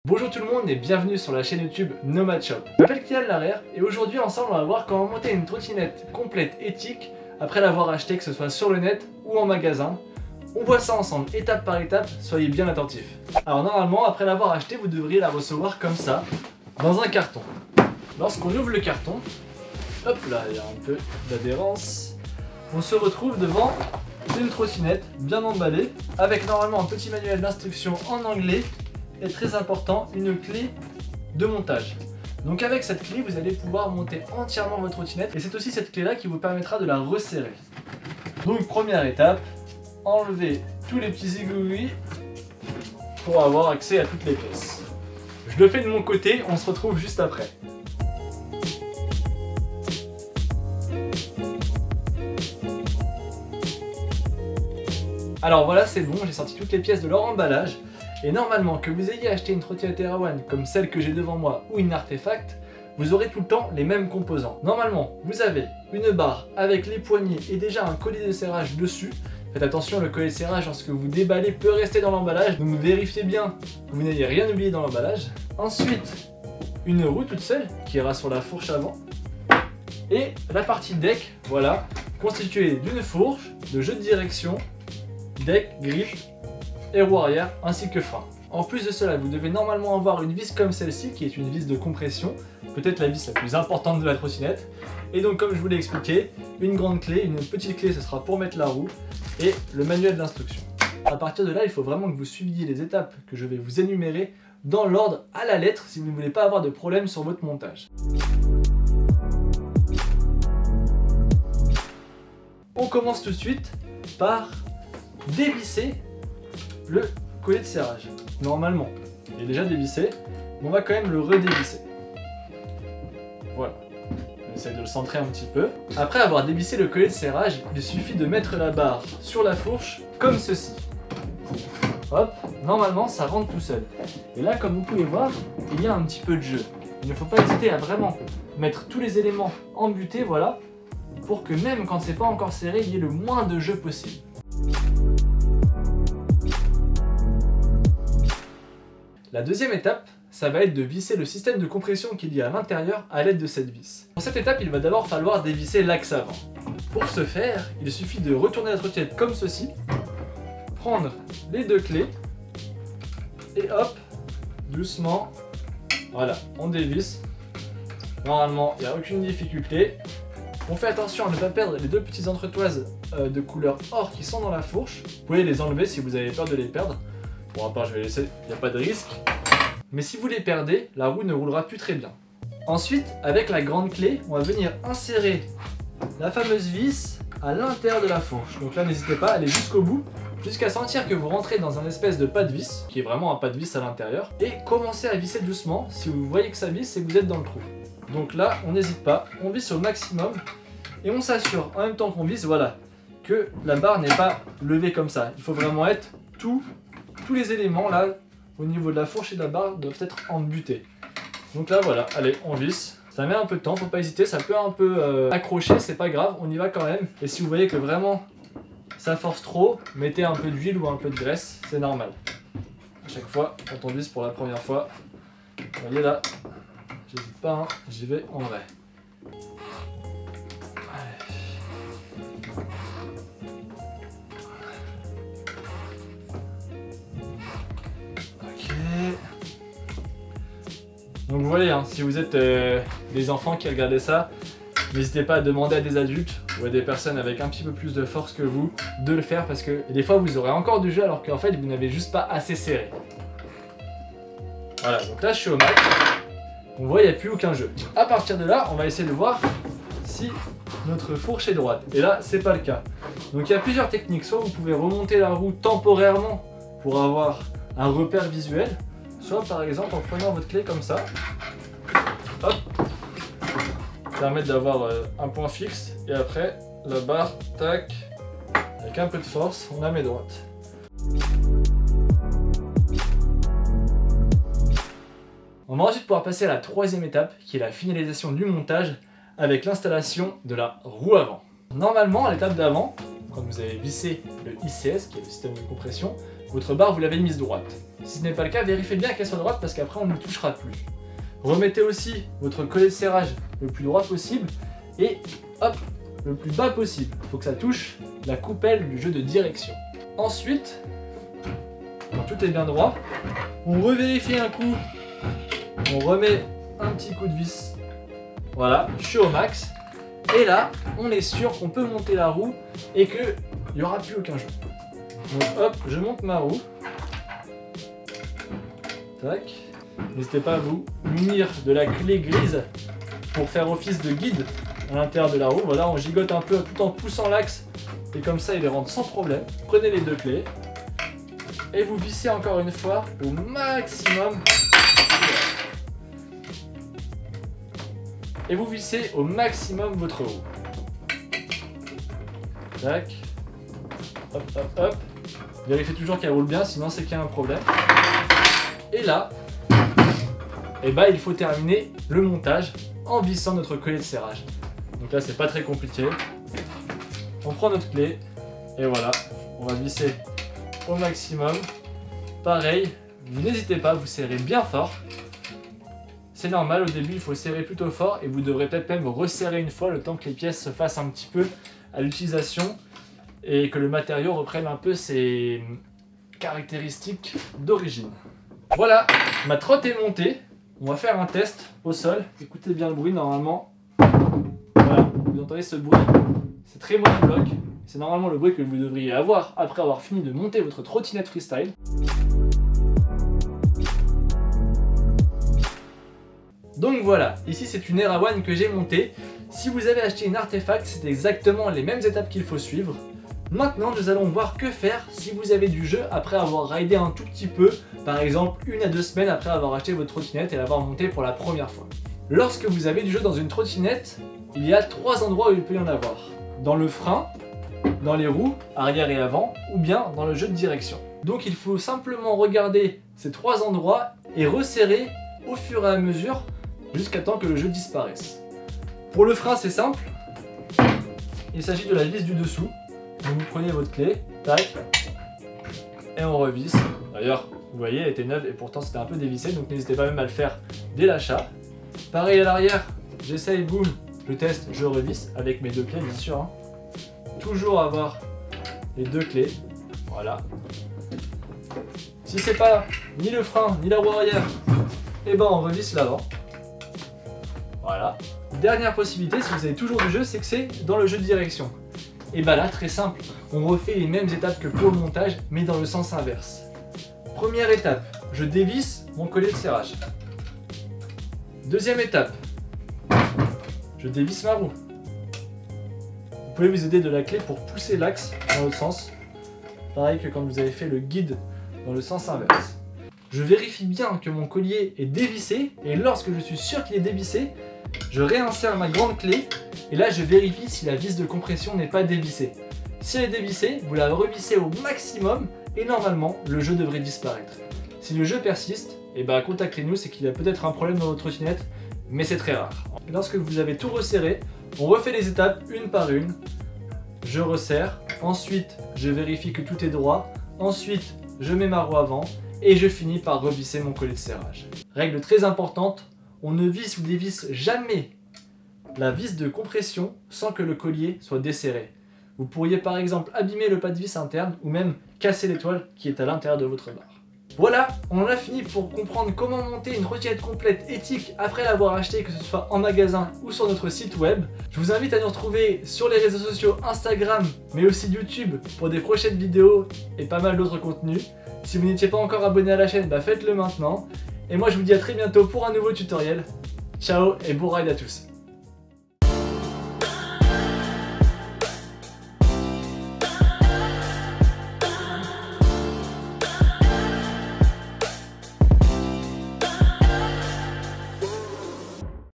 Bonjour tout le monde et bienvenue sur la chaîne YouTube Nomad Shop. Je m'appelle Kylian Larère et aujourd'hui ensemble on va voir comment monter une trottinette complète éthique après l'avoir achetée, que ce soit sur le net ou en magasin. On voit ça ensemble étape par étape, soyez bien attentifs. Alors normalement après l'avoir achetée vous devriez la recevoir comme ça, dans un carton. Lorsqu'on ouvre le carton, hop là il y a un peu d'adhérence, on se retrouve devant une trottinette bien emballée avec normalement un petit manuel d'instruction en anglais et très important, une clé de montage. Donc avec cette clé vous allez pouvoir monter entièrement votre trottinette et c'est aussi cette clé là qui vous permettra de la resserrer. Donc première étape, enlever tous les petits aiguilles pour avoir accès à toutes les pièces. Je le fais de mon côté, on se retrouve juste après. Alors voilà, c'est bon, j'ai sorti toutes les pièces de leur emballage. Et normalement, que vous ayez acheté une trottinette Erawan comme celle que j'ai devant moi ou une Artefact, vous aurez tout le temps les mêmes composants. Normalement, vous avez une barre avec les poignées et déjà un collet de serrage dessus. Faites attention, le collet de serrage lorsque vous déballez peut rester dans l'emballage, donc vérifiez bien que vous n'ayez rien oublié dans l'emballage. Ensuite, une roue toute seule qui ira sur la fourche avant. Et la partie deck, voilà, constituée d'une fourche, de jeu de direction, deck, griffe et roue arrière ainsi que frein. En plus de cela, vous devez normalement avoir une vis comme celle-ci qui est une vis de compression, peut-être la vis la plus importante de la trottinette. Et donc comme je vous l'ai expliqué, une grande clé, une petite clé ce sera pour mettre la roue et le manuel d'instruction. À partir de là, il faut vraiment que vous suiviez les étapes que je vais vous énumérer dans l'ordre à la lettre si vous ne voulez pas avoir de problème sur votre montage. On commence tout de suite par dévisser le collet de serrage. Normalement, il est déjà dévissé, mais on va quand même le redévisser. Voilà. On essaie de le centrer un petit peu. Après avoir dévissé le collet de serrage, il suffit de mettre la barre sur la fourche comme ceci. Hop, normalement ça rentre tout seul. Et là, comme vous pouvez voir, il y a un petit peu de jeu. Il ne faut pas hésiter à vraiment mettre tous les éléments embutés, voilà, pour que même quand c'est pas encore serré, il y ait le moins de jeu possible. La deuxième étape, ça va être de visser le système de compression qu'il y a à l'intérieur à l'aide de cette vis. Pour cette étape, il va d'abord falloir dévisser l'axe avant. Pour ce faire, il suffit de retourner la trottinette comme ceci, prendre les deux clés, et hop, doucement, voilà, on dévisse. Normalement, il n'y a aucune difficulté. On fait attention à ne pas perdre les deux petites entretoises de couleur or qui sont dans la fourche. Vous pouvez les enlever si vous avez peur de les perdre. Bon, à part, je vais laisser, il n'y a pas de risque. Mais si vous les perdez, la roue ne roulera plus très bien. Ensuite, avec la grande clé, on va venir insérer la fameuse vis à l'intérieur de la fourche. Donc là, n'hésitez pas à aller jusqu'au bout, jusqu'à sentir que vous rentrez dans un espèce de pas de vis, qui est vraiment un pas de vis à l'intérieur, et commencez à visser doucement. Si vous voyez que ça visse, c'est que vous êtes dans le trou. Donc là, on n'hésite pas, on visse au maximum, et on s'assure, en même temps qu'on visse, voilà, que la barre n'est pas levée comme ça. Il faut vraiment être tous les éléments là au niveau de la fourche et de la barre doivent être embutés. Donc là voilà, allez on visse. Ça met un peu de temps, faut pas hésiter, ça peut un peu accrocher, c'est pas grave, on y va quand même. Et si vous voyez que vraiment ça force trop, mettez un peu d'huile ou un peu de graisse, c'est normal. À chaque fois, quand on visse pour la première fois, vous voyez là, j'hésite pas, hein, j'y vais en vrai. Donc vous voyez, hein, si vous êtes des enfants qui regardez ça, n'hésitez pas à demander à des adultes ou à des personnes avec un petit peu plus de force que vous de le faire parce que des fois vous aurez encore du jeu alors qu'en fait vous n'avez juste pas assez serré. Voilà, donc là je suis au max, on voit il n'y a plus aucun jeu. À partir de là, on va essayer de voir si notre fourche est droite. Et là, c'est pas le cas. Donc il y a plusieurs techniques, soit vous pouvez remonter la roue temporairement pour avoir un repère visuel, soit par exemple en prenant votre clé comme ça, hop, permettre d'avoir un point fixe et après la barre, tac, avec un peu de force, on la met droite. On va ensuite pouvoir passer à la troisième étape qui est la finalisation du montage avec l'installation de la roue avant. Normalement à l'étape d'avant, quand vous avez vissé le ICS qui est le système de compression, votre barre vous l'avez mise droite. Si ce n'est pas le cas, vérifiez bien qu'elle soit droite parce qu'après on ne touchera plus. Remettez aussi votre collet de serrage le plus droit possible et hop, le plus bas possible. Il faut que ça touche la coupelle du jeu de direction. Ensuite, quand tout est bien droit, on revérifie un coup, on remet un petit coup de vis. Voilà, je suis au max. Et là, on est sûr qu'on peut monter la roue et qu'il n'y aura plus aucun jeu. Donc hop, je monte ma roue. Tac. N'hésitez pas à vous munir de la clé grise pour faire office de guide à l'intérieur de la roue. Voilà, on gigote un peu tout en poussant l'axe et comme ça il les rentre sans problème. Prenez les deux clés et vous vissez encore une fois au maximum. Et vous vissez au maximum votre roue. Tac. Hop, hop, hop. Vérifiez toujours qu'elle roule bien, sinon c'est qu'il y a un problème. Et là, eh ben, il faut terminer le montage en vissant notre collet de serrage. Donc là, c'est pas très compliqué. On prend notre clé et voilà, on va visser au maximum. Pareil, vous n'hésitez pas, vous serrez bien fort. C'est normal, au début, il faut serrer plutôt fort et vous devrez peut-être même resserrer une fois le temps que les pièces se fassent un petit peu à l'utilisation et que le matériau reprenne un peu ses caractéristiques d'origine. Voilà, ma trotte est montée. On va faire un test au sol. Écoutez bien le bruit normalement. Voilà, vous entendez ce bruit. C'est très monobloc. C'est normalement le bruit que vous devriez avoir après avoir fini de monter votre trottinette freestyle. Donc voilà, ici c'est une Era One que j'ai montée. Si vous avez acheté une artefact, c'est exactement les mêmes étapes qu'il faut suivre. Maintenant, nous allons voir que faire si vous avez du jeu après avoir ridé un tout petit peu, par exemple 1 à 2 semaines après avoir acheté votre trottinette et l'avoir montée pour la première fois. Lorsque vous avez du jeu dans une trottinette, il y a 3 endroits où il peut y en avoir. Dans le frein, dans les roues, arrière et avant, ou bien dans le jeu de direction. Donc il faut simplement regarder ces 3 endroits et resserrer au fur et à mesure jusqu'à temps que le jeu disparaisse. Pour le frein, c'est simple. Il s'agit de la vis du dessous. Donc vous prenez votre clé, tac, et on revisse. D'ailleurs, vous voyez, elle était neuve et pourtant c'était un peu dévissé, donc n'hésitez pas même à le faire dès l'achat. Pareil à l'arrière, j'essaye, boum, je teste, je revisse avec mes 2 clés bien sûr. Hein. Toujours avoir les 2 clés, voilà. Si c'est pas ni le frein ni la roue arrière, et ben on revisse l'avant. Voilà. Dernière possibilité, si vous avez toujours du jeu, c'est que c'est dans le jeu de direction. Et bah là, très simple, on refait les mêmes étapes que pour le montage, mais dans le sens inverse. Première étape, je dévisse mon collet de serrage. Deuxième étape, je dévisse ma roue. Vous pouvez vous aider de la clé pour pousser l'axe dans l'autre sens. Pareil que quand vous avez fait le guide dans le sens inverse. Je vérifie bien que mon collier est dévissé, et lorsque je suis sûr qu'il est dévissé, je réinsère ma grande clé. Et là, je vérifie si la vis de compression n'est pas dévissée. Si elle est dévissée, vous la revissez au maximum et normalement, le jeu devrait disparaître. Si le jeu persiste, eh ben, contactez-nous, c'est qu'il y a peut-être un problème dans votre trottinette, mais c'est très rare. Lorsque vous avez tout resserré, on refait les étapes une par une. Je resserre, ensuite je vérifie que tout est droit, ensuite je mets ma roue avant et je finis par revisser mon collet de serrage. Règle très importante, on ne visse ou dévisse jamais la vis de compression sans que le collier soit desserré. Vous pourriez par exemple abîmer le pas de vis interne ou même casser l'étoile qui est à l'intérieur de votre barre. Voilà, on en a fini pour comprendre comment monter une trottinette complète éthique après l'avoir achetée, que ce soit en magasin ou sur notre site web. Je vous invite à nous retrouver sur les réseaux sociaux Instagram mais aussi YouTube pour des prochaines vidéos et pas mal d'autres contenus. Si vous n'étiez pas encore abonné à la chaîne, faites-le maintenant. Et moi je vous dis à très bientôt pour un nouveau tutoriel. Ciao et bon ride à tous.